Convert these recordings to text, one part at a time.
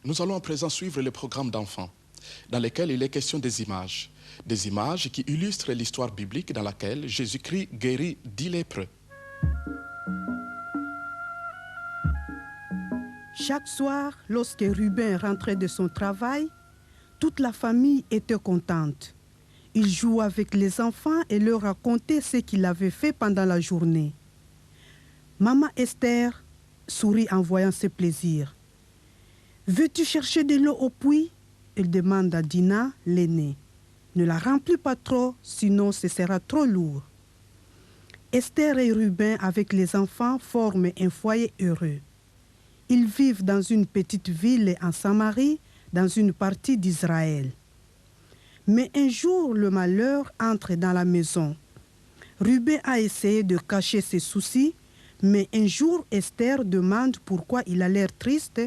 Nous allons à présent suivre le programme d'enfants, dans lequel il est question des images qui illustrent l'histoire biblique dans laquelle Jésus-Christ guérit 10 lépreux. Chaque soir, lorsque Ruben rentrait de son travail, toute la famille était contente. Il jouait avec les enfants et leur racontait ce qu'il avait fait pendant la journée. Maman Esther sourit en voyant ce plaisir. « Veux-tu chercher de l'eau au puits ?» Elle demande à Dina, l'aînée. « Ne la remplis pas trop, sinon ce sera trop lourd. » Esther et Ruben, avec les enfants, forment un foyer heureux. Ils vivent dans une petite ville en Samarie, dans une partie d'Israël. Mais un jour, le malheur entre dans la maison. Ruben a essayé de cacher ses soucis, mais un jour, Esther demande pourquoi il a l'air triste.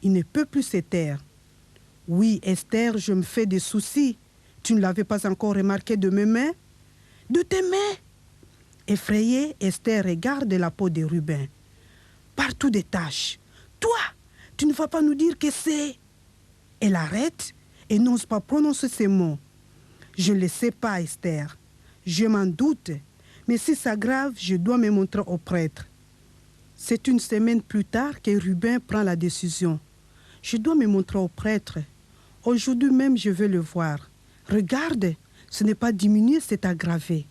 Il ne peut plus se taire. « Oui, Esther, je me fais des soucis. Tu ne l'avais pas encore remarqué de mes mains ?»« De tes mains ?» Effrayée, Esther regarde la peau de Ruben. « Partout des taches. Toi, tu ne vas pas nous dire que c'est... » Elle arrête et n'ose pas prononcer ces mots. « Je ne le sais pas, Esther. Je m'en doute. Mais si ça grave, je dois me montrer au prêtre. » C'est une semaine plus tard que Ruben prend la décision. « Je dois me montrer au prêtre. Aujourd'hui même, je vais le voir. Regarde, ce n'est pas diminué, c'est aggravé.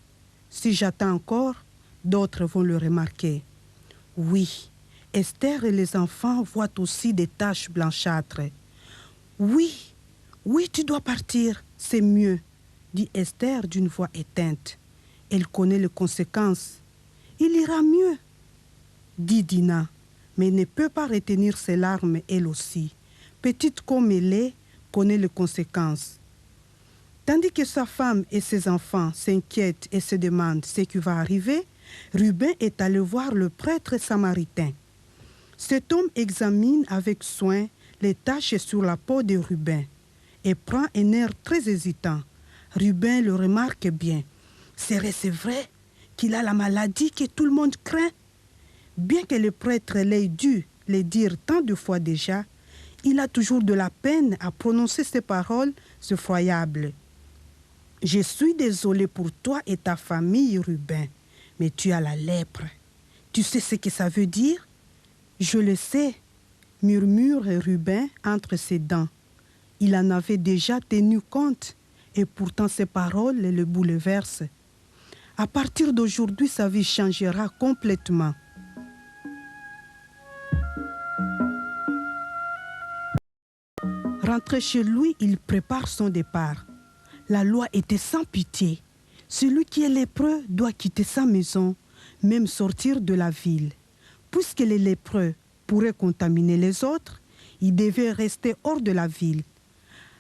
Si j'attends encore, d'autres vont le remarquer. » Oui, Esther et les enfants voient aussi des taches blanchâtres. « Oui, oui, tu dois partir, c'est mieux, » dit Esther d'une voix éteinte. Elle connaît les conséquences. « Il ira mieux, » dit Dina, mais ne peut pas retenir ses larmes elle aussi. Petite comme elle est, connaît les conséquences. Tandis que sa femme et ses enfants s'inquiètent et se demandent ce qui va arriver, Ruben est allé voir le prêtre samaritain. Cet homme examine avec soin les taches sur la peau de Ruben et prend un air très hésitant. Ruben le remarque bien. Serait-ce vrai qu'il a la maladie que tout le monde craint? Bien que le prêtre l'ait dû le dire tant de fois déjà, il a toujours de la peine à prononcer ces paroles effroyables. « Je suis désolé pour toi et ta famille, Ruben, mais tu as la lèpre. Tu sais ce que ça veut dire? »« Je le sais, » murmure Ruben entre ses dents. Il en avait déjà tenu compte, et pourtant ces paroles le bouleversent. À partir d'aujourd'hui, sa vie changera complètement. Rentré chez lui, il prépare son départ. La loi était sans pitié. Celui qui est lépreux doit quitter sa maison, même sortir de la ville. Puisque les lépreux pourraient contaminer les autres, il devait rester hors de la ville.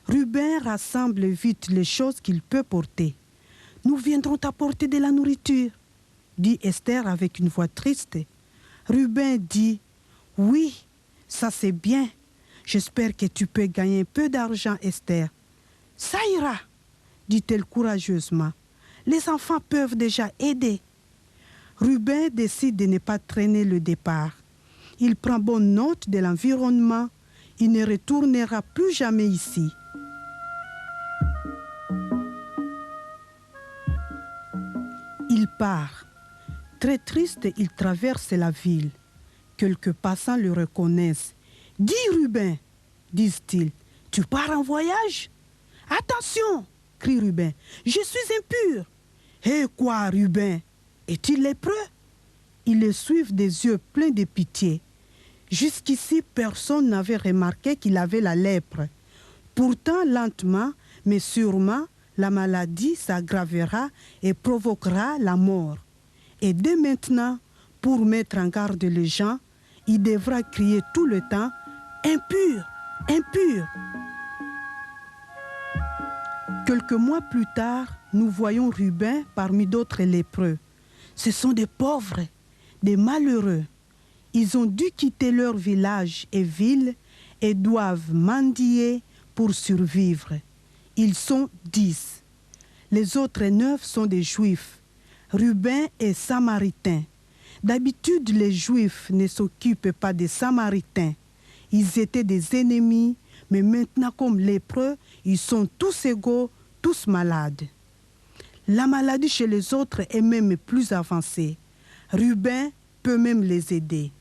Ruben rassemble vite les choses qu'il peut porter. « Nous viendrons t'apporter de la nourriture, » dit Esther avec une voix triste. Ruben dit « Oui, ça c'est bien. J'espère que tu peux gagner un peu d'argent, Esther. »« Ça ira, » dit-elle courageusement. « Les enfants peuvent déjà aider. » Ruben décide de ne pas traîner le départ. Il prend bonne note de l'environnement. Il ne retournera plus jamais ici. Il part. Très triste, il traverse la ville. Quelques passants le reconnaissent. « Dis, Ruben, » disent-ils, « tu pars en voyage ?»« Attention !» crie Ruben, « je suis impur. »« Hé quoi, Ruben, est-il lépreux ?» Ils le suivent des yeux pleins de pitié. Jusqu'ici, personne n'avait remarqué qu'il avait la lèpre. Pourtant, lentement, mais sûrement, la maladie s'aggravera et provoquera la mort. Et dès maintenant, pour mettre en garde les gens, il devra crier tout le temps « Impur, impur !» Quelques mois plus tard, nous voyons Ruben parmi d'autres lépreux. Ce sont des pauvres, des malheureux. Ils ont dû quitter leur village et ville et doivent mendier pour survivre. Ils sont 10. Les autres 9 sont des Juifs. Ruben est samaritain. D'habitude, les Juifs ne s'occupent pas des Samaritains. Ils étaient des ennemis Mais maintenant, comme lépreux, ils sont tous égaux, tous malades. La maladie chez les autres est même plus avancée. Ruben peut même les aider.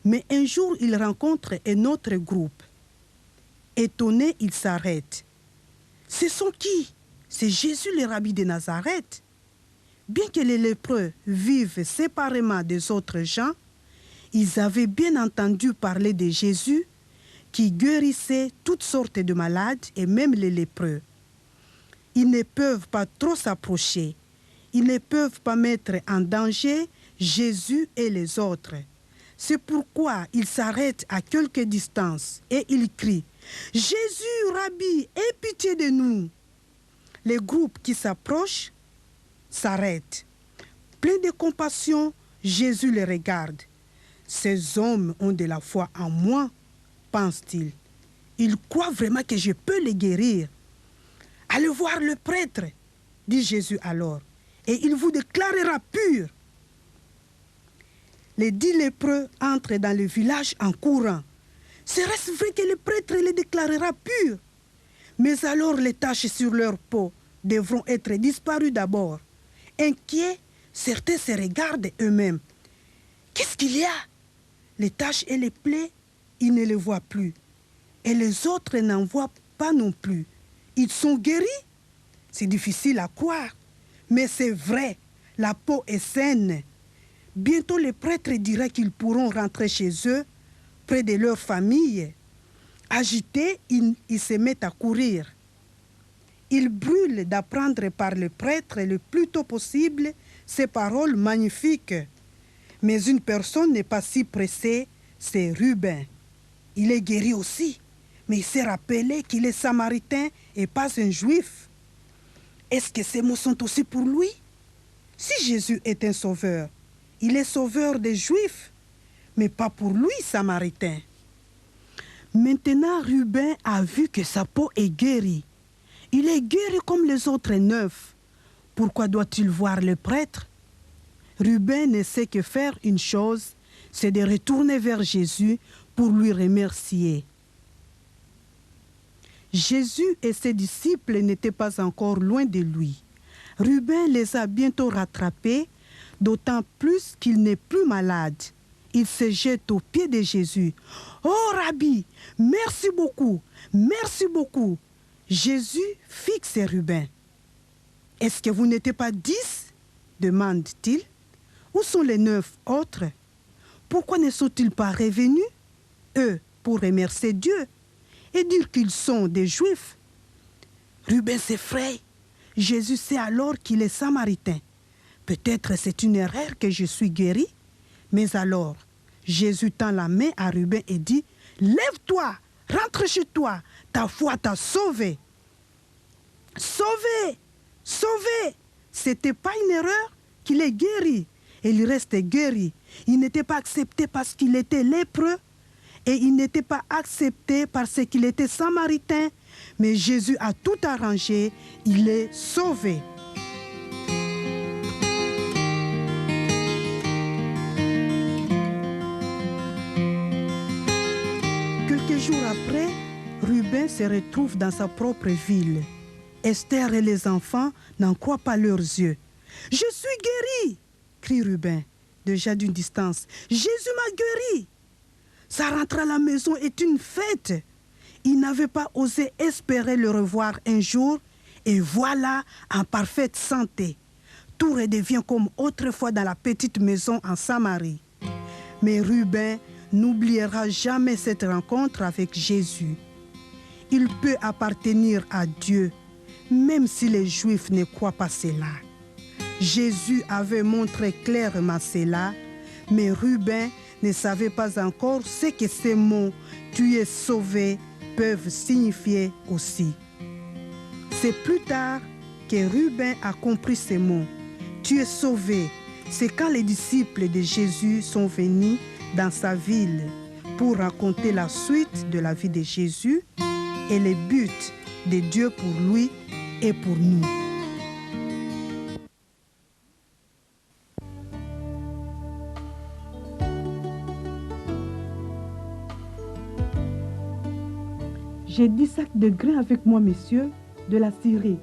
Mais un jour, il rencontre un autre groupe. Étonné, il s'arrête. Ce sont qui? C'est Jésus le rabbi de Nazareth. Bien que les lépreux vivent séparément des autres gens, ils avaient bien entendu parler de Jésus qui guérissait toutes sortes de malades et même les lépreux. Ils ne peuvent pas trop s'approcher. Ils ne peuvent pas mettre en danger Jésus et les autres. C'est pourquoi ils s'arrêtent à quelque distance et ils crient « Jésus, Rabbi, aie pitié de nous !» Les groupes qui s'approchent s'arrêtent. Plein de compassion, Jésus les regarde. « Ces hommes ont de la foi en moi », pense-t-il. « Ils croient vraiment que je peux les guérir. » « Allez voir le prêtre, dit Jésus alors, et il vous déclarera pur. Les 10 lépreux entrent dans le village en courant. Serait-ce vrai que le prêtre les déclarera purs? Mais alors les taches sur leur peau devront être disparues d'abord. Inquiets, certains se regardent eux-mêmes. Qu'est-ce qu'il y a? Les taches et les plaies, ils ne les voient plus. Et les autres n'en voient pas non plus. Ils sont guéris? C'est difficile à croire, mais c'est vrai, la peau est saine. Bientôt le prêtre dira qu'ils pourront rentrer chez eux, près de leur famille. Agités, ils se mettent à courir. Ils brûlent d'apprendre par le prêtre le plus tôt possible ces paroles magnifiques. Mais une personne n'est pas si pressée, c'est Ruben. Il est guéri aussi. Mais il s'est rappelé qu'il est samaritain et pas un juif. Est-ce que ces mots sont aussi pour lui? Si Jésus est un sauveur, il est sauveur des juifs, mais pas pour lui, samaritain. Maintenant, Ruben a vu que sa peau est guérie. Il est guéri comme les autres 9. Pourquoi doit-il voir le prêtre? Ruben ne sait que faire une chose, c'est de retourner vers Jésus pour lui remercier. Jésus et ses disciples n'étaient pas encore loin de lui. Ruben les a bientôt rattrapés, d'autant plus qu'il n'est plus malade. Il se jette aux pieds de Jésus. « Oh, Rabbi, merci beaucoup, merci beaucoup !» Jésus fixe Ruben. « Est-ce que vous n'étiez pas 10 ?» demande-t-il. « Où sont les 9 autres? Pourquoi ne sont-ils pas revenus, eux, pour remercier Dieu et dire qu'ils sont des Juifs? » Ruben s'effraie. Jésus sait alors qu'il est samaritain. Peut-être c'est une erreur que je suis guéri. Mais alors, Jésus tend la main à Ruben et dit « Lève-toi, rentre chez toi, ta foi t'a sauvé. » Sauvé, sauvé. C'était pas une erreur qu'il est guéri. Et il reste guéri. Il n'était pas accepté parce qu'il était lépreux. Et il n'était pas accepté parce qu'il était samaritain. Mais Jésus a tout arrangé. Il est sauvé. Quelques jours après, Ruben se retrouve dans sa propre ville. Esther et les enfants n'en croient pas leurs yeux. « Je suis guéri !» crie Ruben, déjà d'une distance. « Jésus m'a guéri !» Sa rentrée à la maison est une fête. Il n'avait pas osé espérer le revoir un jour et voilà, en parfaite santé. Tout redevient comme autrefois dans la petite maison en Samarie. Mais Ruben n'oubliera jamais cette rencontre avec Jésus. Il peut appartenir à Dieu, même si les Juifs ne croient pas cela. Jésus avait montré clairement cela, mais Ruben ne savait pas encore ce que ces mots « tu es sauvé » peuvent signifier aussi. C'est plus tard que Ruben a compris ces mots. « Tu es sauvé », c'est quand les disciples de Jésus sont venus dans sa ville pour raconter la suite de la vie de Jésus et les buts de Dieu pour lui et pour nous. J'ai 10 sacs de grains avec moi, messieurs, de la Syrie.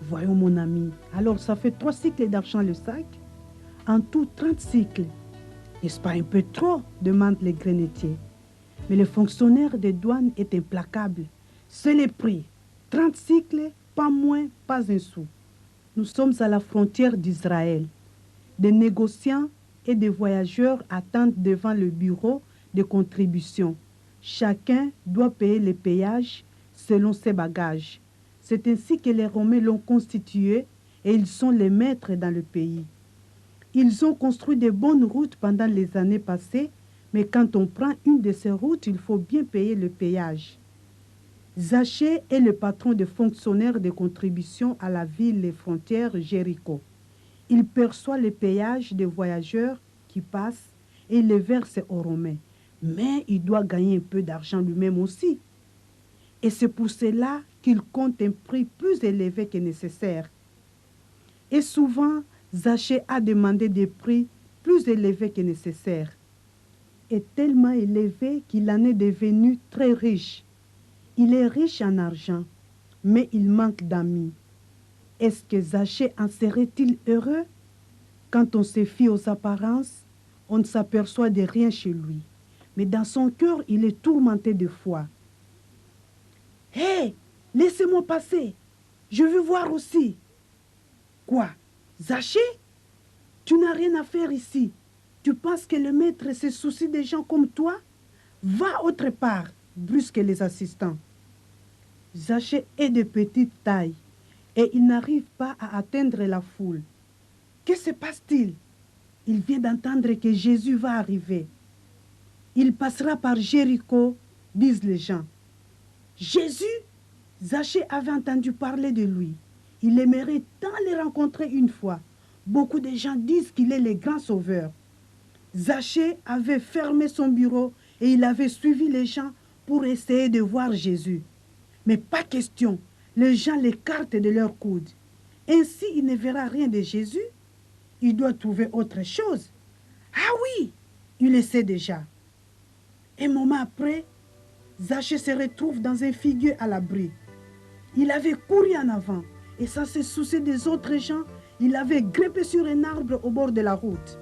Voyons, mon ami. Alors, ça fait 3 cycles d'argent le sac. En tout, 30 cycles. N'est-ce pas un peu trop? Demandent les grenetiers. Mais le fonctionnaire des douanes est implacable. C'est le prix. 30 cycles, pas moins, pas un sou. Nous sommes à la frontière d'Israël. Des négociants et des voyageurs attendent devant le bureau de contribution. Chacun doit payer les péages selon ses bagages. C'est ainsi que les Romains l'ont constitué et ils sont les maîtres dans le pays. Ils ont construit de bonnes routes pendant les années passées, mais quand on prend une de ces routes, il faut bien payer le péage. Zachée est le patron des fonctionnaires de contribution à la ville et frontières Jéricho. Il perçoit les péages des voyageurs qui passent et il les verse aux Romains. Mais il doit gagner un peu d'argent lui-même aussi. Et c'est pour cela qu'il compte un prix plus élevé que nécessaire. Et souvent, Zachée a demandé des prix plus élevés que nécessaire. Et tellement élevé qu'il en est devenu très riche. Il est riche en argent, mais il manque d'amis. Est-ce que Zachée en serait-il heureux? Quand on se fie aux apparences, on ne s'aperçoit de rien chez lui. Mais dans son cœur, il est tourmenté de foi. « Hé, laissez-moi passer. Je veux voir aussi. » « Quoi? Zachée? Tu n'as rien à faire ici. Tu penses que le maître se soucie des gens comme toi? Va autre part, » brusquent les assistants. Zachée est de petite taille et il n'arrive pas à atteindre la foule. Que se passe-t-il? Il vient d'entendre que Jésus va arriver. Il passera par Jéricho, disent les gens. Jésus? Zachée avait entendu parler de lui. Il aimerait tant le rencontrer une fois. Beaucoup de gens disent qu'il est le grand sauveur. Zachée avait fermé son bureau et il avait suivi les gens pour essayer de voir Jésus. Mais pas question, les gens l'écartent de leur coude. Ainsi, il ne verra rien de Jésus. Il doit trouver autre chose. Ah oui, il le sait déjà. Un moment après, Zachée se retrouve dans un figuier à l'abri. Il avait couru en avant et sans se soucier des autres gens, il avait grimpé sur un arbre au bord de la route.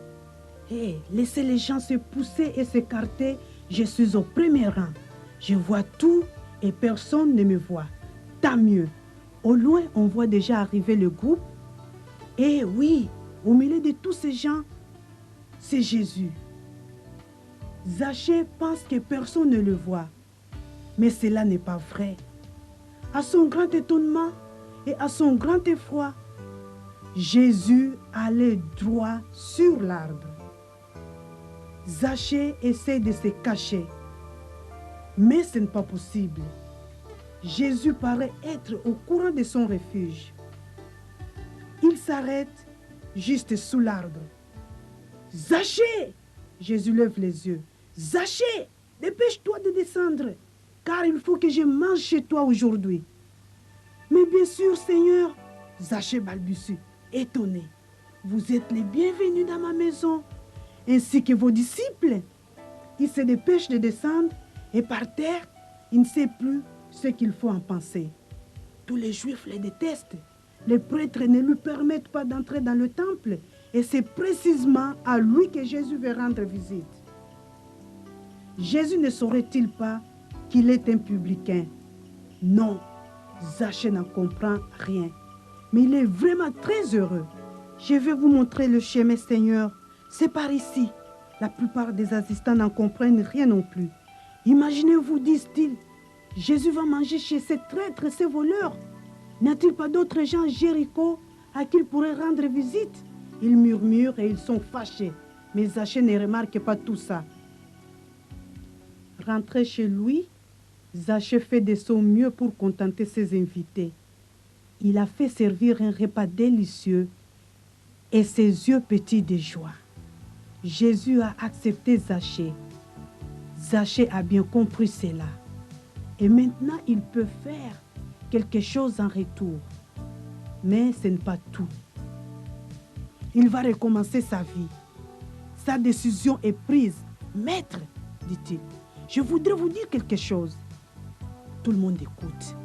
Hé, laissez les gens se pousser et s'écarter, je suis au premier rang. Je vois tout et personne ne me voit. Tant mieux. Au loin, on voit déjà arriver le groupe. Et oui, au milieu de tous ces gens, c'est Jésus. Zachée pense que personne ne le voit. Mais cela n'est pas vrai. À son grand étonnement et à son grand effroi, Jésus allait droit sur l'arbre. Zachée essaie de se cacher, mais ce n'est pas possible. Jésus paraît être au courant de son refuge. Il s'arrête juste sous l'arbre. « Zachée !» Jésus lève les yeux. « Zachée, dépêche-toi de descendre, car il faut que je mange chez toi aujourd'hui. » « Mais bien sûr, Seigneur, » Zachée balbutie, étonné. « Vous êtes les bienvenus dans ma maison, ainsi que vos disciples. » Il se dépêche de descendre et par terre, il ne sait plus ce qu'il faut en penser. Tous les Juifs les détestent. Les prêtres ne lui permettent pas d'entrer dans le temple et c'est précisément à lui que Jésus veut rendre visite. Jésus ne saurait-il pas qu'il est un publicain? Non, Zachée n'en comprend rien. Mais il est vraiment très heureux. Je vais vous montrer le chemin, Seigneur. C'est par ici. La plupart des assistants n'en comprennent rien non plus. Imaginez-vous, disent-ils, Jésus va manger chez ces traîtres, ces voleurs. N'y a-t-il pas d'autres gens à Jéricho à qui il pourrait rendre visite? Ils murmurent et ils sont fâchés. Mais Zachée ne remarque pas tout ça. Rentré chez lui, Zachée fait de son mieux pour contenter ses invités. Il a fait servir un repas délicieux et ses yeux pétillent de joie. Jésus a accepté Zachée. Zachée a bien compris cela. Et maintenant, il peut faire quelque chose en retour. Mais ce n'est pas tout. Il va recommencer sa vie. Sa décision est prise. « Maître, dit-il, je voudrais vous dire quelque chose. Tout le monde écoute.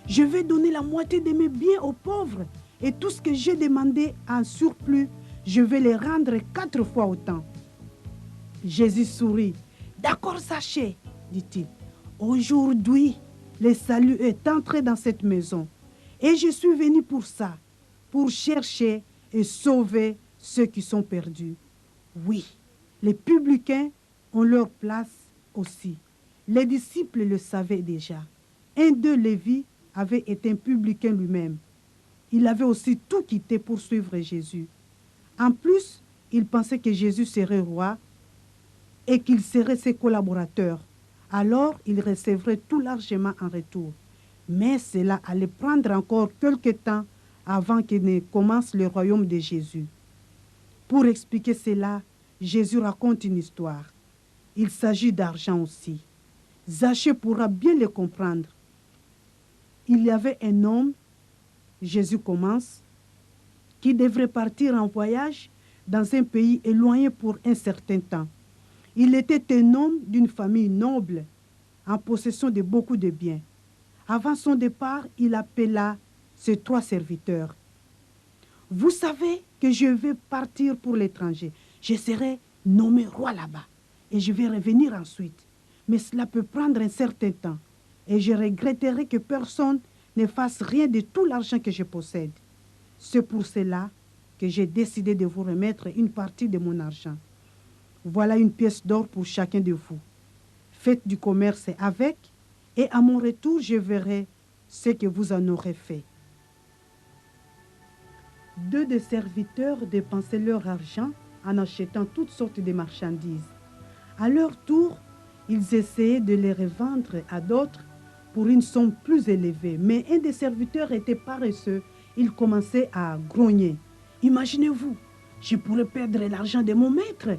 Je vais donner la moitié de mes biens aux pauvres et tout ce que j'ai demandé en surplus, je vais les rendre 4 fois autant. Jésus sourit. D'accord, Zachée, dit-il. Aujourd'hui, le salut est entré dans cette maison. Et je suis venu pour ça, pour chercher et sauver ceux qui sont perdus. Oui, les publicains ont leur place aussi. Les disciples le savaient déjà. Un d'eux, Lévi, avait été un publicain lui-même. Il avait aussi tout quitté pour suivre Jésus. En plus, il pensait que Jésus serait roi et qu'il serait ses collaborateurs. Alors, il recevrait tout largement en retour. Mais cela allait prendre encore quelque temps avant qu'il ne commence le royaume de Jésus. Pour expliquer cela, Jésus raconte une histoire. Il s'agit d'argent aussi. Zachée pourra bien le comprendre. Il y avait un homme, Jésus commence, qui devrait partir en voyage dans un pays éloigné pour un certain temps. Il était un homme d'une famille noble, en possession de beaucoup de biens. Avant son départ, il appela ses 3 serviteurs. « Vous savez que je vais partir pour l'étranger. Je serai nommé roi là-bas et je vais revenir ensuite. Mais cela peut prendre un certain temps et je regretterai que personne ne fasse rien de tout l'argent que je possède. C'est pour cela que j'ai décidé de vous remettre une partie de mon argent. Voilà une pièce d'or pour chacun de vous. Faites du commerce avec, et à mon retour, je verrai ce que vous en aurez fait. » 2 des serviteurs dépensaient leur argent en achetant toutes sortes de marchandises. À leur tour, ils essayaient de les revendre à d'autres pour une somme plus élevée. Mais un des serviteurs était paresseux. Il commençait à grogner. « Imaginez-vous, je pourrais perdre l'argent de mon maître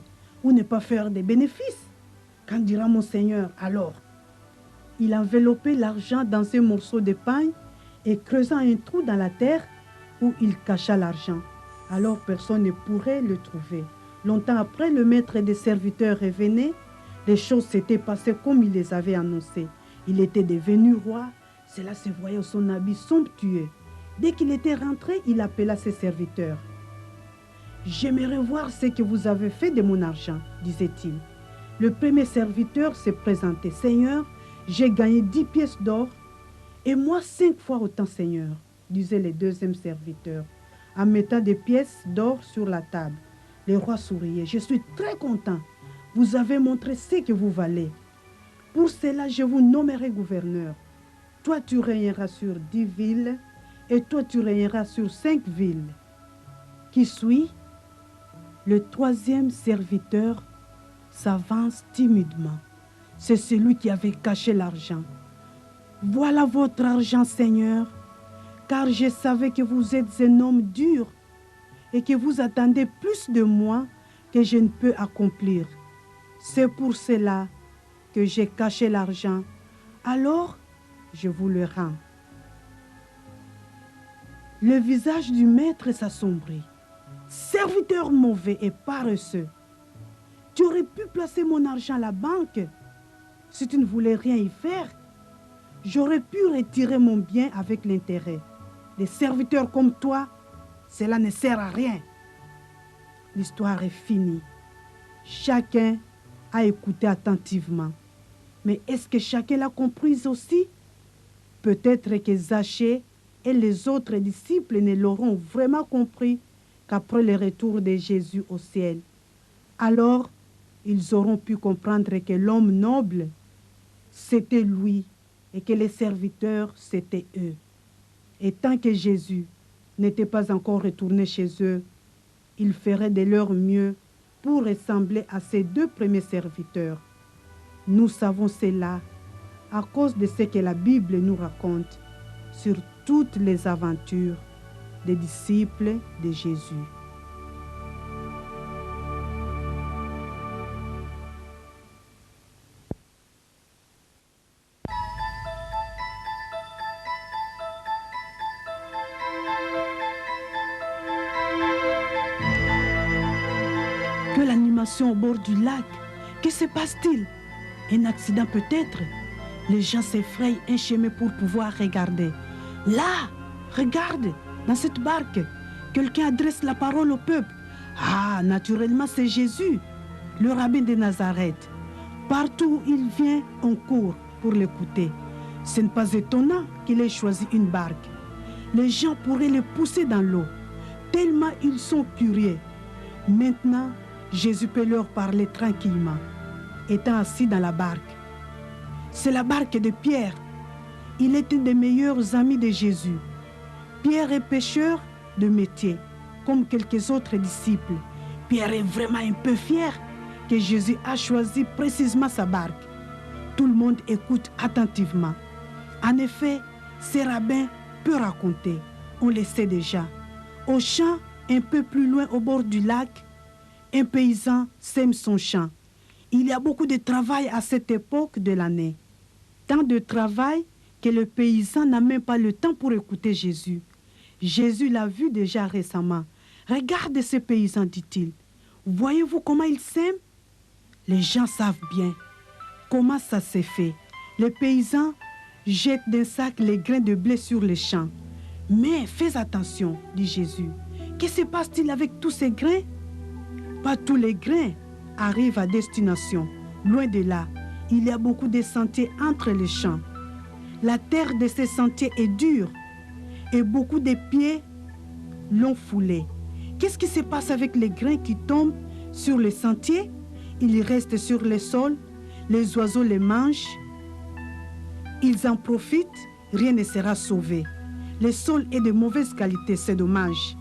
ou ne pas faire de bénéfices. Qu'en dira mon Seigneur alors ?» Il enveloppait l'argent dans un morceau de pain et creusant un trou dans la terre où il cacha l'argent. Alors personne ne pourrait le trouver. Longtemps après, le maître des serviteurs revenait. Les choses s'étaient passées comme il les avait annoncées. Il était devenu roi. Cela se voyait au son habit somptueux. Dès qu'il était rentré, il appela ses serviteurs. « J'aimerais voir ce que vous avez fait de mon argent, disait-il. Le premier serviteur s'est présenté. « Seigneur, j'ai gagné 10 pièces d'or et moi 5 fois autant, Seigneur, » disait le deuxième serviteur, en mettant des pièces d'or sur la table. Le roi souriait. « Je suis très content. Vous avez montré ce que vous valez. Pour cela, je vous nommerai gouverneur. Toi, tu régneras sur 10 villes et toi, tu régneras sur 5 villes. » Qui suis? Le troisième serviteur s'avance timidement. C'est celui qui avait caché l'argent. « Voilà votre argent, Seigneur, car je savais que vous êtes un homme dur et que vous attendez plus de moi que je ne peux accomplir. C'est pour cela que j'ai caché l'argent. Alors, je vous le rends. » Le visage du maître s'assombrit. « Serviteur mauvais et paresseux, tu aurais pu placer mon argent à la banque. Si tu ne voulais rien y faire, j'aurais pu retirer mon bien avec l'intérêt. Des serviteurs comme toi, cela ne sert à rien. » L'histoire est finie. Chacun a écouté attentivement. Mais est-ce que chacun l'a comprise aussi? Peut-être que Zachée et les autres disciples ne l'auront vraiment compris qu'après le retour de Jésus au ciel. Alors, ils auront pu comprendre que l'homme noble, c'était lui et que les serviteurs, c'était eux. Et tant que Jésus n'était pas encore retourné chez eux, ils feraient de leur mieux pour ressembler à ces 2 premiers serviteurs. Nous savons cela à cause de ce que la Bible nous raconte sur toutes les aventures des disciples de Jésus. Que l'animation au bord du lac, que se passe-t-il? Un accident peut-être? Les gens s'effrayent un chemin pour pouvoir regarder. Là, regarde, dans cette barque, quelqu'un adresse la parole au peuple. Ah, naturellement, c'est Jésus, le rabbin de Nazareth. Partout où il vient, on court pour l'écouter. Ce n'est pas étonnant qu'il ait choisi une barque. Les gens pourraient le pousser dans l'eau, tellement ils sont curieux. Maintenant, Jésus peut leur parler tranquillement, étant assis dans la barque. C'est la barque de Pierre. Il est un des meilleurs amis de Jésus. Pierre est pêcheur de métier, comme quelques autres disciples. Pierre est vraiment un peu fier que Jésus a choisi précisément sa barque. Tout le monde écoute attentivement. En effet, ce rabbin peut raconter, on le sait déjà. Au champ, un peu plus loin au bord du lac, un paysan sème son champ. Il y a beaucoup de travail à cette époque de l'année. Tant de travail que le paysan n'a même pas le temps pour écouter Jésus. Jésus l'a vu déjà récemment. Regardez ce paysan, dit-il. Voyez-vous comment il sème? Les gens savent bien comment ça s'est fait. Les paysans jettent d'un sac les grains de blé sur les champs. Mais fais attention, dit Jésus. Que se passe-t-il avec tous ces grains? Pas tous les grains arrivent à destination. Loin de là, il y a beaucoup de sentiers entre les champs. La terre de ces sentiers est dure et beaucoup de pieds l'ont foulée. Qu'est-ce qui se passe avec les grains qui tombent sur les sentiers? Ils restent sur le sol, les oiseaux les mangent. Ils en profitent, rien ne sera sauvé. Le sol est de mauvaise qualité, c'est dommage.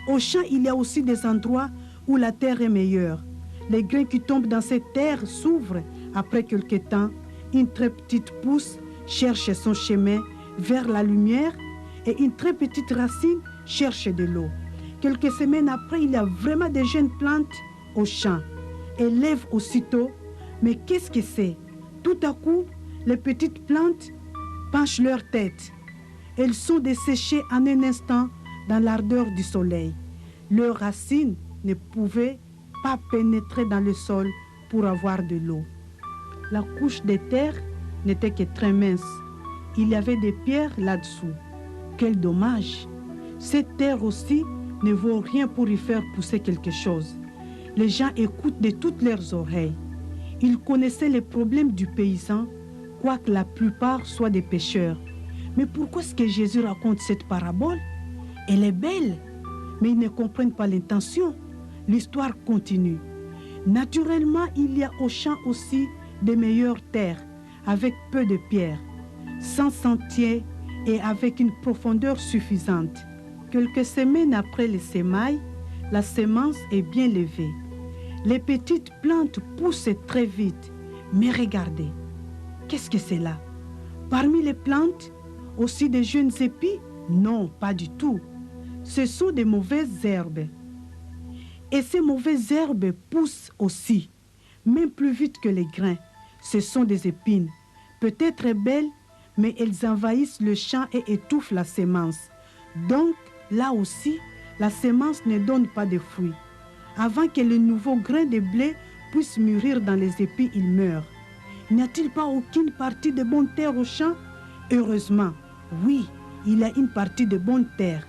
Au champ, il y a aussi des endroits où la terre est meilleure. Les grains qui tombent dans cette terre s'ouvrent. Après quelque temps, une très petite pousse cherche son chemin vers la lumière et une très petite racine cherche de l'eau. Quelques semaines après, il y a vraiment des jeunes plantes au champ. Elles lèvent aussitôt, mais qu'est-ce que c'est? Tout à coup, les petites plantes penchent leur tête. Elles sont desséchées en un instant dans l'ardeur du soleil. Leurs racines ne pouvaient pas pénétrer dans le sol pour avoir de l'eau. La couche de terre n'était que très mince. Il y avait des pierres là-dessous. Quel dommage! Cette terre aussi ne vaut rien pour y faire pousser quelque chose. Les gens écoutent de toutes leurs oreilles. Ils connaissaient les problèmes du paysan, quoique la plupart soient des pêcheurs. Mais pourquoi est-ce que Jésus raconte cette parabole? Elle est belle, mais ils ne comprennent pas l'intention. L'histoire continue. Naturellement, il y a au champ aussi de meilleures terres, avec peu de pierres, sans sentier et avec une profondeur suffisante. Quelques semaines après les semailles, la semence est bien levée. Les petites plantes poussent très vite. Mais regardez, qu'est-ce que c'est là? Parmi les plantes, aussi des jeunes épis? Non, pas du tout. Ce sont des mauvaises herbes. Et ces mauvaises herbes poussent aussi, même plus vite que les grains. Ce sont des épines, peut-être belles, mais elles envahissent le champ et étouffent la semence. Donc, là aussi, la semence ne donne pas de fruits. Avant que le nouveau grain de blé puisse mûrir dans les épis, il meurt. N'y a-t-il pas aucune partie de bonne terre au champ? Heureusement, oui, il y a une partie de bonne terre.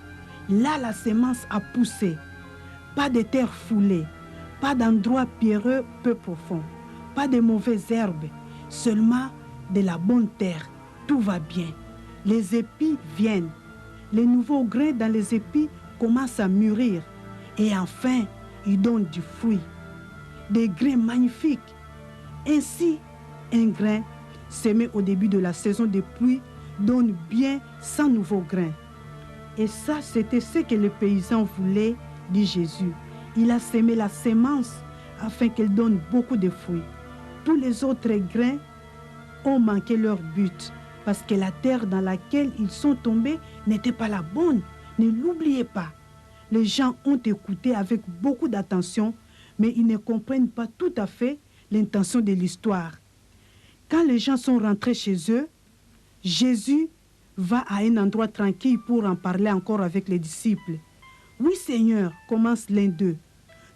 Là, la semence a poussé. Pas de terre foulée, pas d'endroit pierreux peu profond, pas de mauvaises herbes, seulement de la bonne terre. Tout va bien. Les épis viennent. Les nouveaux grains dans les épis commencent à mûrir. Et enfin, ils donnent du fruit. Des grains magnifiques. Ainsi, un grain semé au début de la saison des pluies donne bien 100 nouveaux grains. Et ça, c'était ce que le paysan voulait, dit Jésus. Il a semé la semence afin qu'elle donne beaucoup de fruits. Tous les autres grains ont manqué leur but parce que la terre dans laquelle ils sont tombés n'était pas la bonne. Ne l'oubliez pas. Les gens ont écouté avec beaucoup d'attention, mais ils ne comprennent pas tout à fait l'intention de l'histoire. Quand les gens sont rentrés chez eux, Jésus va à un endroit tranquille pour en parler encore avec les disciples. « Oui, Seigneur, commence l'un d'eux.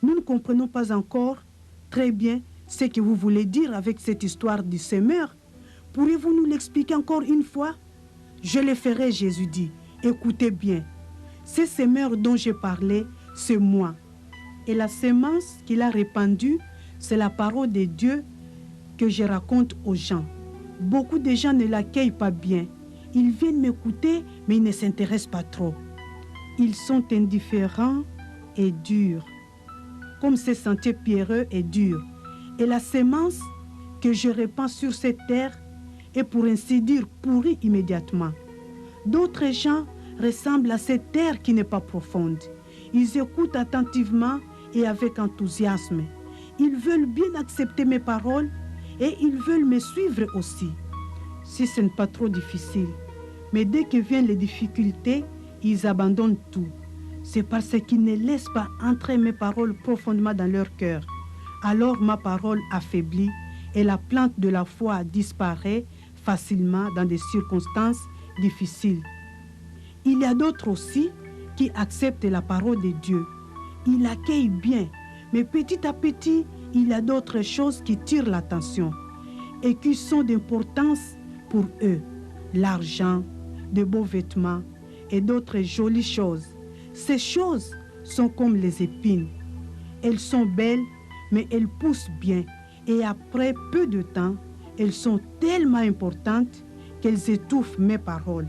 Nous ne comprenons pas encore très bien ce que vous voulez dire avec cette histoire du semeur. Pourriez-vous nous l'expliquer encore une fois? Je le ferai, Jésus dit. Écoutez bien. Ces semeurs dont j'ai parlé, c'est moi. Et la semence qu'il a répandue, c'est la parole de Dieu que je raconte aux gens. Beaucoup de gens ne l'accueillent pas bien. Ils viennent m'écouter, mais ils ne s'intéressent pas trop. Ils sont indifférents et durs, comme ce sentier pierreux est dur. Et la semence que je répands sur cette terre est pour ainsi dire pourrie immédiatement. D'autres gens ressemblent à cette terre qui n'est pas profonde. Ils écoutent attentivement et avec enthousiasme. Ils veulent bien accepter mes paroles et ils veulent me suivre aussi, si ce n'est pas trop difficile. Mais dès que viennent les difficultés, ils abandonnent tout. C'est parce qu'ils ne laissent pas entrer mes paroles profondément dans leur cœur. Alors ma parole affaiblit et la plante de la foi disparaît facilement dans des circonstances difficiles. Il y a d'autres aussi qui acceptent la parole de Dieu. Ils l'accueillent bien, mais petit à petit, il y a d'autres choses qui tirent l'attention et qui sont d'importance pour eux. L'argent, de beaux vêtements et d'autres jolies choses. Ces choses sont comme les épines. Elles sont belles, mais elles poussent bien. Et après peu de temps, elles sont tellement importantes qu'elles étouffent mes paroles.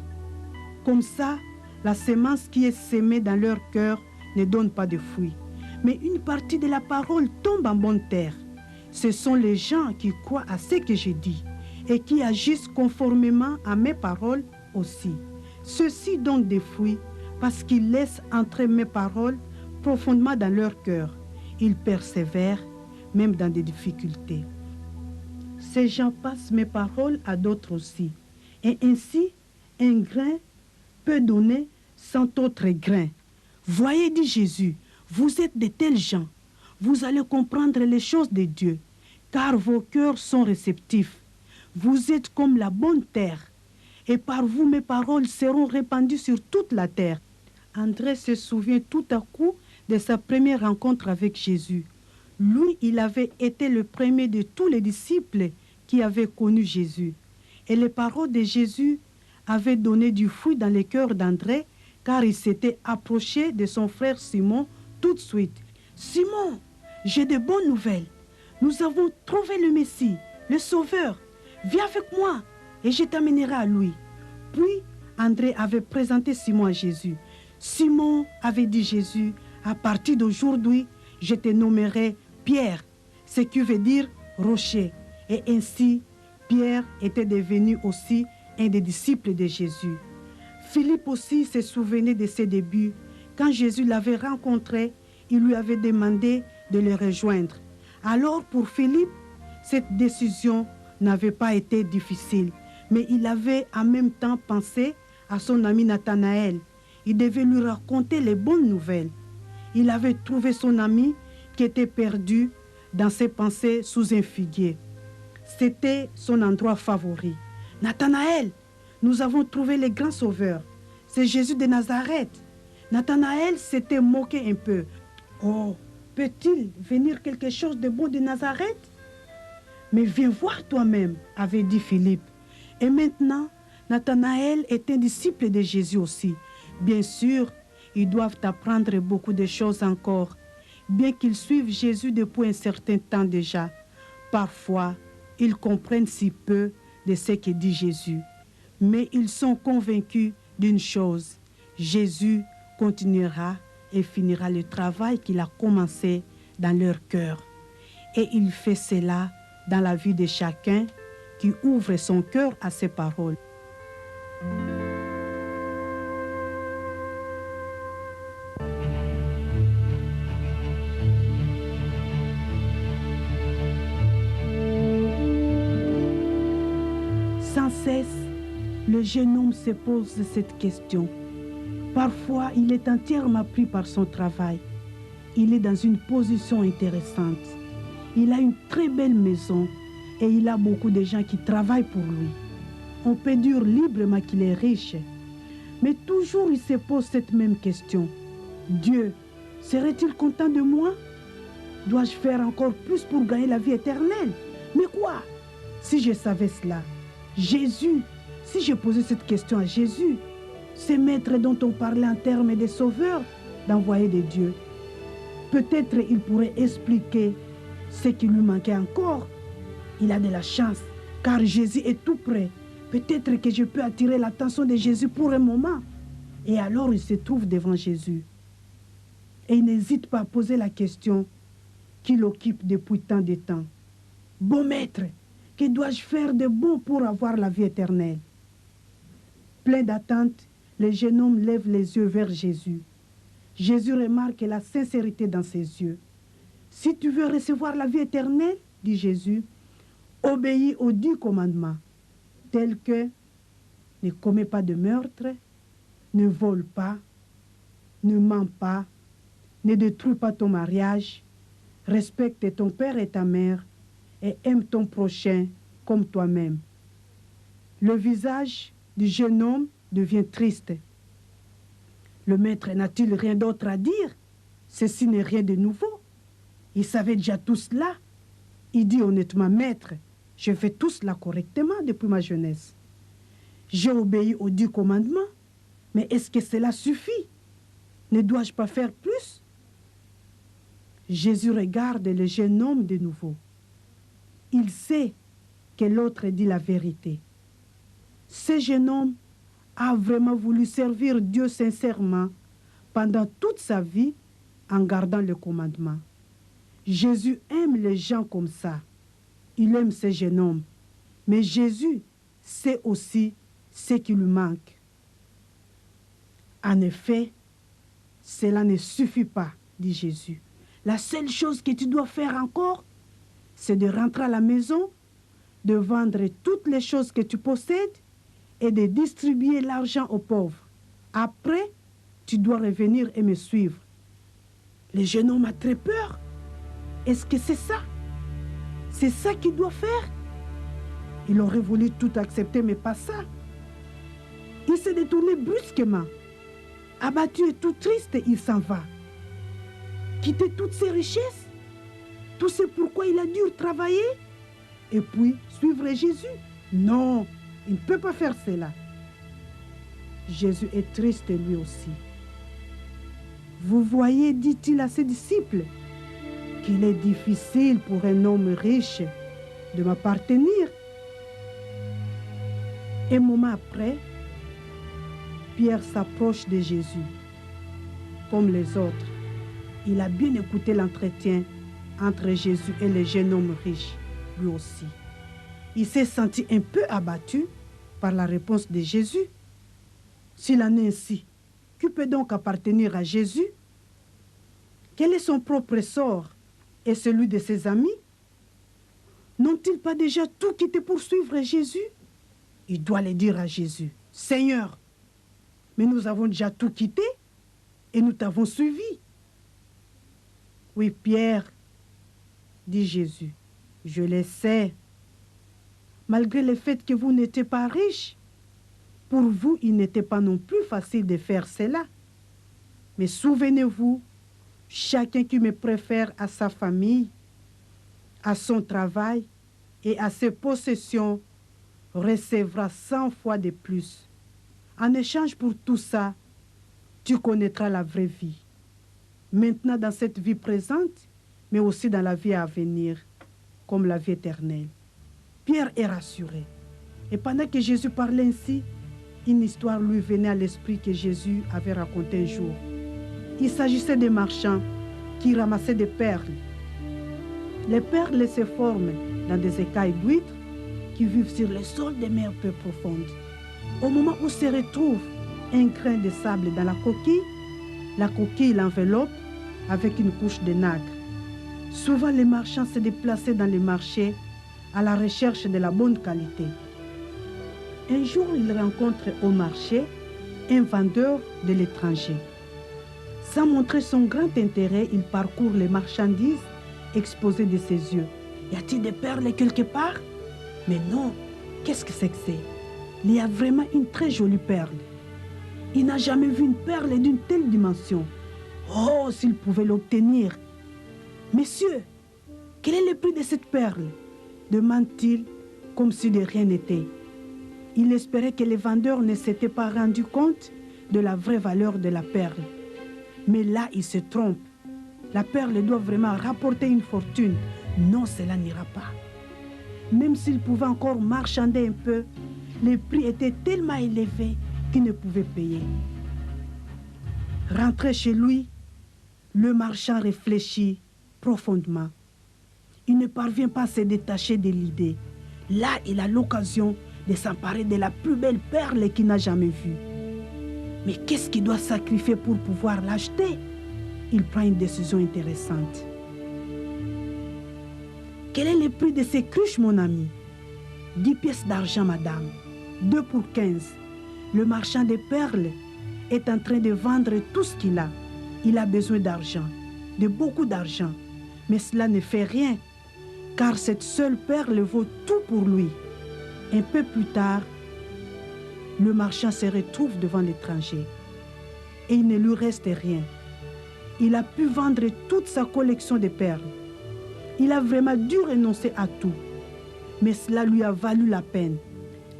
Comme ça, la semence qui est sémée dans leur cœur ne donne pas de fruits. Mais une partie de la parole tombe en bonne terre. Ce sont les gens qui croient à ce que j'ai dit et qui agissent conformément à mes paroles aussi. Ceux-ci donnent des fruits parce qu'ils laissent entrer mes paroles profondément dans leur cœur. Ils persévèrent même dans des difficultés. Ces gens passent mes paroles à d'autres aussi. Et ainsi, un grain peut donner 100 autres grains. Voyez, dit Jésus, vous êtes de tels gens. Vous allez comprendre les choses de Dieu, car vos cœurs sont réceptifs. Vous êtes comme la bonne terre, et par vous mes paroles seront répandues sur toute la terre. André se souvient tout à coup de sa première rencontre avec Jésus. Lui, il avait été le premier de tous les disciples qui avaient connu Jésus. Et les paroles de Jésus avaient donné du fruit dans le cœur d'André, car il s'était approché de son frère Simon tout de suite. « Simon, j'ai de bonnes nouvelles. Nous avons trouvé le Messie, le Sauveur. Viens avec moi et je t'amènerai à lui. » Puis, André avait présenté Simon à Jésus. Simon avait dit Jésus, « À partir d'aujourd'hui, je te nommerai Pierre, ce qui veut dire rocher. » Et ainsi, Pierre était devenu aussi un des disciples de Jésus. Philippe aussi se souvenait de ses débuts. Quand Jésus l'avait rencontré, il lui avait demandé de le rejoindre. Alors pour Philippe, cette décision n'avait pas été difficile, mais il avait en même temps pensé à son ami Nathanaël. Il devait lui raconter les bonnes nouvelles. Il avait trouvé son ami qui était perdu dans ses pensées sous un figuier. C'était son endroit favori. « Nathanaël, nous avons trouvé le grand sauveur. C'est Jésus de Nazareth. » Nathanaël s'était moqué un peu. « Oh, peut-il venir quelque chose de bon de Nazareth? » « Mais viens voir toi-même, » avait dit Philippe. Et maintenant, Nathanaël est un disciple de Jésus aussi. Bien sûr, ils doivent apprendre beaucoup de choses encore, bien qu'ils suivent Jésus depuis un certain temps déjà. Parfois, ils comprennent si peu de ce que dit Jésus. Mais ils sont convaincus d'une chose: Jésus continuera et finira le travail qu'il a commencé dans leur cœur. Et il fait cela dans la vie de chacun qui ouvre son cœur à ses paroles. Sans cesse, le jeune homme se pose cette question. Parfois, il est entièrement pris par son travail. Il est dans une position intéressante. Il a une très belle maison et il a beaucoup de gens qui travaillent pour lui. On peut dire librement qu'il est riche. Mais toujours il se pose cette même question. Dieu, serait-il content de moi? Dois-je faire encore plus pour gagner la vie éternelle? Mais quoi? Si je savais cela, Jésus, si je posais cette question à Jésus, ce maître dont on parlait en termes de sauveur, d'envoyé de Dieu, peut-être il pourrait expliquer ce qui lui manquait encore. Il a de la chance, car Jésus est tout près. Peut-être que je peux attirer l'attention de Jésus pour un moment. Et alors il se trouve devant Jésus. Et il n'hésite pas à poser la question qu'il occupe depuis tant de temps. Bon maître, que dois-je faire de bon pour avoir la vie éternelle? Plein d'attente, le jeune homme lève les yeux vers Jésus. Jésus remarque la sincérité dans ses yeux. Si tu veux recevoir la vie éternelle, dit Jésus, obéis aux 10 commandements, tels que ne commets pas de meurtre, ne vole pas, ne mens pas, ne détruis pas ton mariage, respecte ton père et ta mère et aime ton prochain comme toi-même. Le visage du jeune homme devient triste. Le maître n'a-t-il rien d'autre à dire? Ceci n'est rien de nouveau. Il savait déjà tout cela. Il dit honnêtement, maître, je fais tout cela correctement depuis ma jeunesse. J'ai obéi aux 10 commandements, mais est-ce que cela suffit? Ne dois-je pas faire plus? Jésus regarde le jeune homme de nouveau. Il sait que l'autre dit la vérité. Ce jeune homme a vraiment voulu servir Dieu sincèrement pendant toute sa vie en gardant le commandement. Jésus aime les gens comme ça. Il aime ce jeune homme. Mais Jésus sait aussi ce qui lui manque. En effet, cela ne suffit pas, dit Jésus. La seule chose que tu dois faire encore, c'est de rentrer à la maison, de vendre toutes les choses que tu possèdes et de distribuer l'argent aux pauvres. Après, tu dois revenir et me suivre. Le jeune homme a très peur. Est-ce que c'est ça? C'est ça qu'il doit faire? Il aurait voulu tout accepter, mais pas ça. Il s'est détourné brusquement. Abattu et tout triste, il s'en va. Quitter toutes ses richesses, tout ce pourquoi il a dû travailler, et puis suivre Jésus. Non, il ne peut pas faire cela. Jésus est triste lui aussi. Vous voyez, dit-il à ses disciples, qu'il est difficile pour un homme riche de m'appartenir. Un moment après, Pierre s'approche de Jésus. Comme les autres, il a bien écouté l'entretien entre Jésus et le jeune homme riche, lui aussi. Il s'est senti un peu abattu par la réponse de Jésus. S'il en est ainsi, qui peut donc appartenir à Jésus? Quel est son propre sort et celui de ses amis? N'ont-ils pas déjà tout quitté pour suivre Jésus? Il doit le dire à Jésus. Seigneur, mais nous avons déjà tout quitté et nous t'avons suivi. Oui, Pierre, dit Jésus, je le sais. Malgré le fait que vous n'étiez pas riche, pour vous, il n'était pas non plus facile de faire cela. Mais souvenez-vous, chacun qui me préfère à sa famille, à son travail et à ses possessions recevra 100 fois de plus. En échange pour tout ça, tu connaîtras la vraie vie. Maintenant dans cette vie présente, mais aussi dans la vie à venir, comme la vie éternelle. Pierre est rassuré. Et pendant que Jésus parlait ainsi, une histoire lui venait à l'esprit que Jésus avait racontée un jour. Il s'agissait des marchands qui ramassaient des perles. Les perles se forment dans des écailles d'huîtres qui vivent sur le sol des mers peu profondes. Au moment où se retrouve un grain de sable dans la coquille l'enveloppe avec une couche de nacre. Souvent, les marchands se déplaçaient dans les marchés à la recherche de la bonne qualité. Un jour, il rencontre au marché un vendeur de l'étranger. Sans montrer son grand intérêt, il parcourt les marchandises exposées de ses yeux. Y a-t-il des perles quelque part? Mais non, qu'est-ce que c'est que c'est? Il y a vraiment une très jolie perle. Il n'a jamais vu une perle d'une telle dimension. Oh, s'il pouvait l'obtenir! Monsieur, quel est le prix de cette perle? Demande-t-il comme si de rien n'était. Il espérait que les vendeurs ne s'étaient pas rendus compte de la vraie valeur de la perle. Mais là, il se trompe. La perle doit vraiment rapporter une fortune. Non, cela n'ira pas. Même s'il pouvait encore marchander un peu, les prix étaient tellement élevés qu'il ne pouvait payer. Rentré chez lui, le marchand réfléchit profondément. Il ne parvient pas à se détacher de l'idée. Là, il a l'occasion de s'emparer de la plus belle perle qu'il n'a jamais vue. Mais qu'est-ce qu'il doit sacrifier pour pouvoir l'acheter? Il prend une décision intéressante. Quel est le prix de ces cruches, mon ami? 10 pièces d'argent, madame. 2 pour 15. Le marchand de perles est en train de vendre tout ce qu'il a. Il a besoin d'argent, de beaucoup d'argent. Mais cela ne fait rien, car cette seule perle vaut tout pour lui. Un peu plus tard, le marchand se retrouve devant l'étranger et il ne lui reste rien. Il a pu vendre toute sa collection de perles. Il a vraiment dû renoncer à tout, mais cela lui a valu la peine.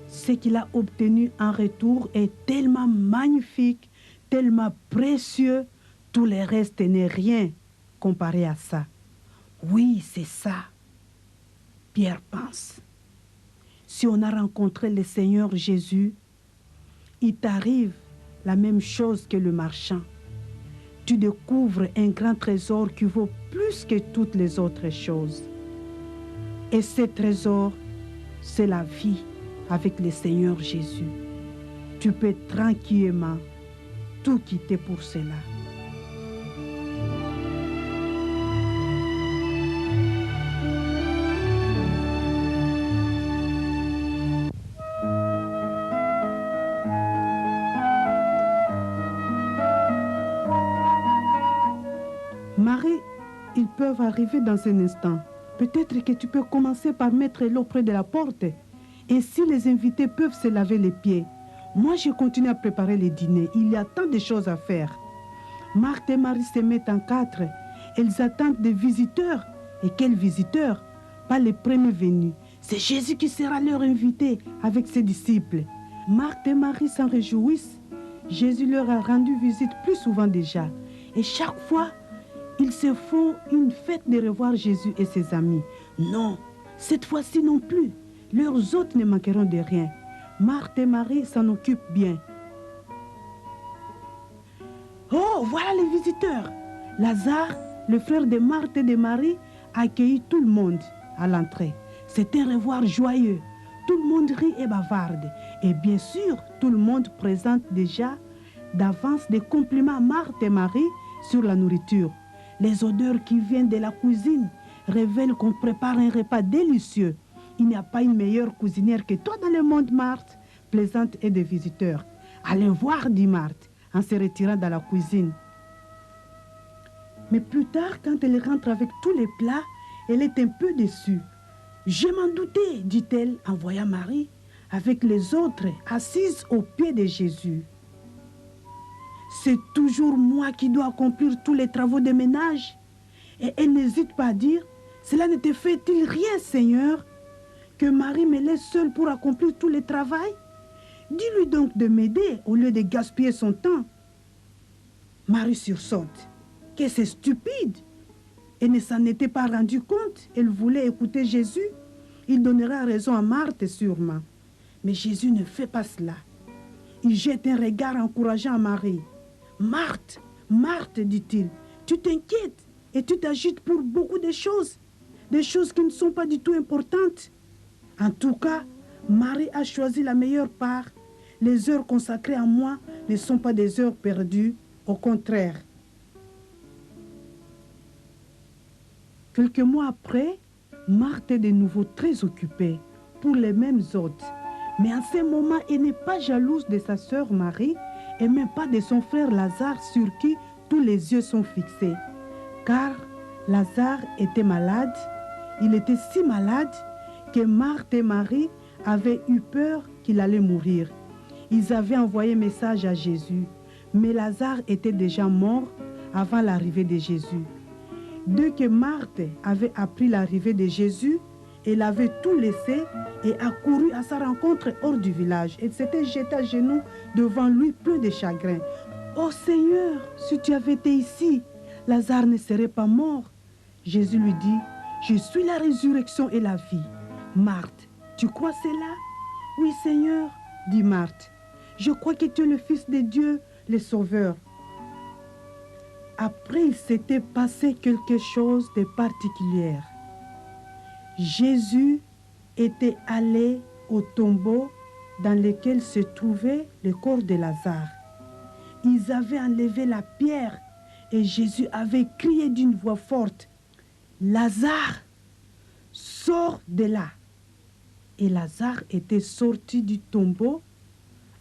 Ce qu'il a obtenu en retour est tellement magnifique, tellement précieux, tout le reste n'est rien comparé à ça. Oui, c'est ça. Pierre pense. Si on a rencontré le Seigneur Jésus, il t'arrive la même chose que le marchand. Tu découvres un grand trésor qui vaut plus que toutes les autres choses. Et ce trésor, c'est la vie avec le Seigneur Jésus. Tu peux tranquillement tout quitter pour cela. Marie, ils peuvent arriver dans un instant. Peut-être que tu peux commencer par mettre l'eau près de la porte. Et si les invités peuvent se laver les pieds, moi je continue à préparer le dîner. Il y a tant de choses à faire. Marthe et Marie se mettent en 4. Elles attendent des visiteurs. Et quels visiteurs? Pas les premiers venus. C'est Jésus qui sera leur invité avec ses disciples. Marthe et Marie s'en réjouissent. Jésus leur a rendu visite plus souvent déjà. Et chaque fois, ils se font une fête de revoir Jésus et ses amis. Non, cette fois-ci non plus. Leurs hôtes ne manqueront de rien. Marthe et Marie s'en occupent bien. Oh, voilà les visiteurs. Lazare, le frère de Marthe et de Marie, a accueilli tout le monde à l'entrée. C'est un revoir joyeux. Tout le monde rit et bavarde. Et bien sûr, tout le monde présente déjà d'avance des compliments à Marthe et Marie sur la nourriture. Les odeurs qui viennent de la cuisine révèlent qu'on prépare un repas délicieux. Il n'y a pas une meilleure cuisinière que toi dans le monde, Marthe, plaisante et des visiteurs. Allez voir, dit Marthe, en se retirant dans la cuisine. Mais plus tard, quand elle rentre avec tous les plats, elle est un peu déçue. Je m'en doutais, dit-elle en voyant Marie avec les autres assises aux pieds de Jésus. C'est toujours moi qui dois accomplir tous les travaux de ménage. Et elle n'hésite pas à dire, cela ne te fait-il rien, Seigneur, que Marie me laisse seule pour accomplir tout le travail? Dis-lui donc de m'aider au lieu de gaspiller son temps. Marie sursaute. Que c'est stupide. Elle ne s'en était pas rendue compte. Elle voulait écouter Jésus. Il donnera raison à Marthe sûrement. Mais Jésus ne fait pas cela. Il jette un regard encourageant à Marie. Marthe, Marthe, dit-il, tu t'inquiètes et tu t'agites pour beaucoup de choses qui ne sont pas du tout importantes. En tout cas, Marie a choisi la meilleure part. Les heures consacrées à moi ne sont pas des heures perdues, au contraire. Quelques mois après, Marthe est de nouveau très occupée pour les mêmes hôtes. Mais en ce moment, elle n'est pas jalouse de sa sœur Marie et même pas de son frère Lazare sur qui tous les yeux sont fixés. Car Lazare était malade. Il était si malade que Marthe et Marie avaient eu peur qu'il allait mourir. Ils avaient envoyé un message à Jésus, mais Lazare était déjà mort avant l'arrivée de Jésus. Dès que Marthe avait appris l'arrivée de Jésus, Elle avait tout laissé et accourut à sa rencontre hors du village. Elle s'était jetée à genoux devant lui, plein de chagrin. « Oh Seigneur, si tu avais été ici, Lazare ne serait pas mort. » Jésus lui dit, « Je suis la résurrection et la vie. Marthe, tu crois cela? » « Oui Seigneur, dit Marthe. Je crois que tu es le Fils de Dieu, le Sauveur. » Après, il s'était passé quelque chose de particulier. Jésus était allé au tombeau dans lequel se trouvait le corps de Lazare. Ils avaient enlevé la pierre et Jésus avait crié d'une voix forte, « Lazare, sors de là !» Et Lazare était sorti du tombeau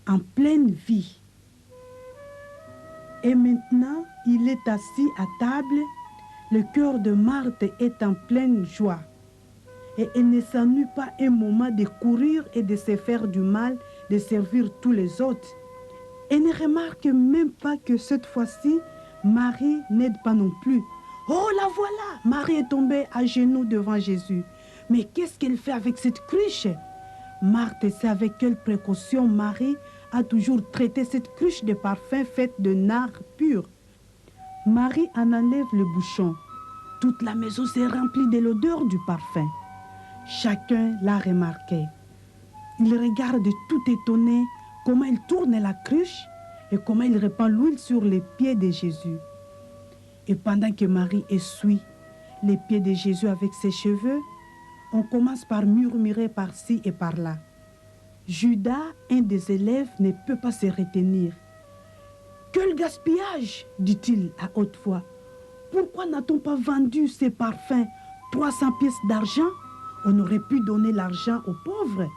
en pleine vie. Et maintenant, il est assis à table, le cœur de Marthe est en pleine joie. Et elle ne s'ennuie pas un moment de courir et de se faire du mal, de servir tous les autres. Elle ne remarque même pas que cette fois-ci, Marie n'aide pas non plus. Oh, la voilà! Marie est tombée à genoux devant Jésus. Mais qu'est-ce qu'elle fait avec cette cruche? Marthe sait avec quelle précaution Marie a toujours traité cette cruche de parfum faite de nard pur. Marie en enlève le bouchon. Toute la maison s'est remplie de l'odeur du parfum. Chacun l'a remarqué. Il regarde tout étonné comment il tourne la cruche et comment il répand l'huile sur les pieds de Jésus. Et pendant que Marie essuie les pieds de Jésus avec ses cheveux, on commence par murmurer par-ci et par-là. Judas, un des élèves, ne peut pas se retenir. « Quel gaspillage !» dit-il à haute voix. « Pourquoi n'a-t-on pas vendu ces parfums 300 pièces d'argent? On aurait pu donner l'argent aux pauvres. »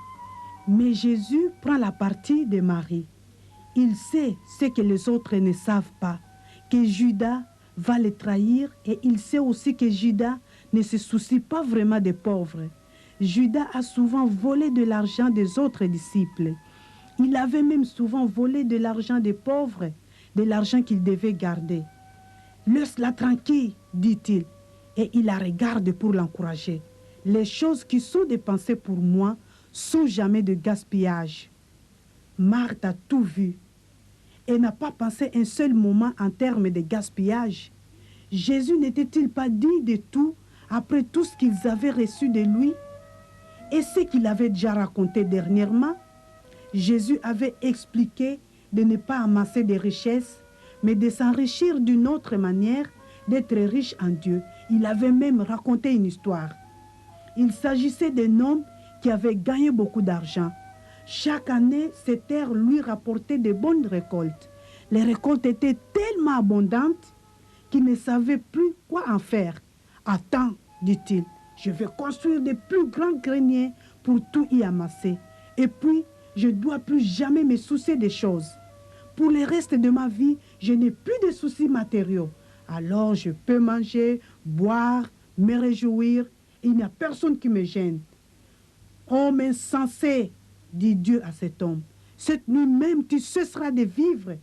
Mais Jésus prend la partie de Marie. Il sait ce que les autres ne savent pas, que Judas va les trahir, et il sait aussi que Judas ne se soucie pas vraiment des pauvres. Judas a souvent volé de l'argent des autres disciples. Il avait même souvent volé de l'argent des pauvres, de l'argent qu'il devait garder. « Laisse-la tranquille, dit-il, et il la regarde pour l'encourager. Les choses qui sont dépensées pour moi sont jamais de gaspillage. » Marthe a tout vu. Elle n'a pas pensé un seul moment en termes de gaspillage. Jésus n'était-il pas dit de tout après tout ce qu'ils avaient reçu de lui? Et ce qu'il avait déjà raconté dernièrement? Jésus avait expliqué de ne pas amasser des richesses, mais de s'enrichir d'une autre manière, d'être riche en Dieu. Il avait même raconté une histoire. Il s'agissait d'un homme qui avait gagné beaucoup d'argent. Chaque année, ces terres lui rapportaient de bonnes récoltes. Les récoltes étaient tellement abondantes qu'il ne savait plus quoi en faire. « Attends, dit-il, je vais construire de plus grands greniers pour tout y amasser. Et puis, je ne dois plus jamais me soucier des choses. Pour le reste de ma vie, je n'ai plus de soucis matériaux. Alors je peux manger, boire, me réjouir. Il n'y a personne qui me gêne. » « Homme insensé, dit Dieu à cet homme, cette nuit même tu cesseras de vivre.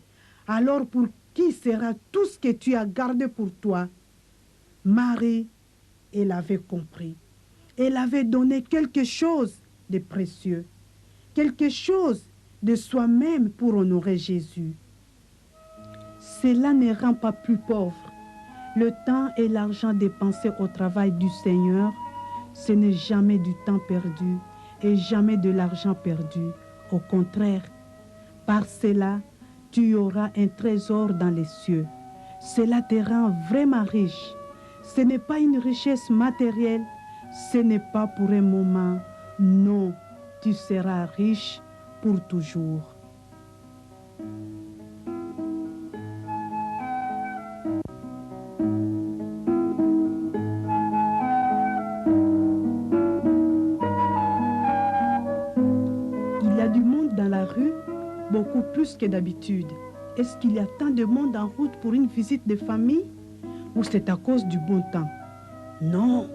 Alors pour qui sera tout ce que tu as gardé pour toi? » Marie, elle avait compris. Elle avait donné quelque chose de précieux, quelque chose de soi-même pour honorer Jésus. Cela ne rend pas plus pauvre. Le temps et l'argent dépensés au travail du Seigneur, ce n'est jamais du temps perdu et jamais de l'argent perdu. Au contraire, par cela, tu auras un trésor dans les cieux. Cela te rend vraiment riche. Ce n'est pas une richesse matérielle, ce n'est pas pour un moment. Non, tu seras riche pour toujours. Il y a du monde dans la rue, beaucoup plus que d'habitude. Est-ce qu'il y a tant de monde en route pour une visite de famille? Ou c'est à cause du bon temps? Non,